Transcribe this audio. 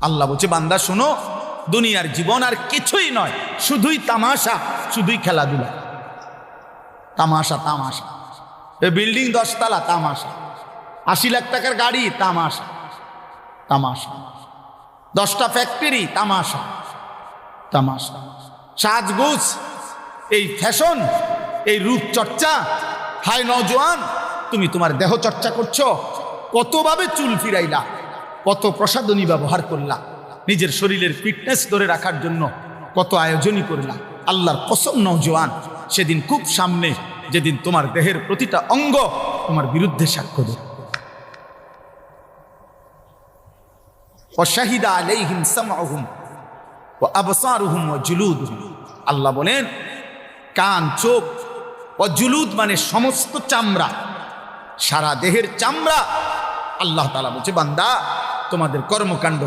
আল্লাহ বলছে বান্দা শোনো, দুনিয়ার জীবন আর কিছুই নয়, শুধুই তামাশা, শুধুই খেলাধুলা। তামাশা তামাশা। এ বিল্ডিং 10 তলা, তামাশা। 80 লাখ টাকার গাড়ি, তামাশা তামাশা। 10টা ফ্যাক্টরি, তামাশা তামাশা। সাজগোজ, এই ফ্যাশন, এই রূপচর্চা। হায় নওজোয়ান, তুমি তোমার দেহ চর্চা করছো, কতভাবে চুল ফিরাইলা, কত প্রসাধনী ব্যবহার করলা, নিজের শরীরের ফিটনেস ধরে রাখার জন্য কত আয়োজনই করলা। আল্লাহর কসম নওজোয়ান, সেদিন খুব সামনে, যেদিন তোমার দেহের প্রতিটা অঙ্গ তোমার বিরুদ্ধে সাক্ষ্য দেবে। ওয়াশাহিদা আলাইহিম সামউহুম ওয়া আবসারুহুম ওয়া জুলুদুহুম। আল্লাহ বলেন কান, চোখ, ওয়া জুলুদ মানে সমস্ত চামড়া, সারা দেহের চামড়া। আল্লাহ তাআলা বলছে বান্দা তোমাদের কর্মকাণ্ড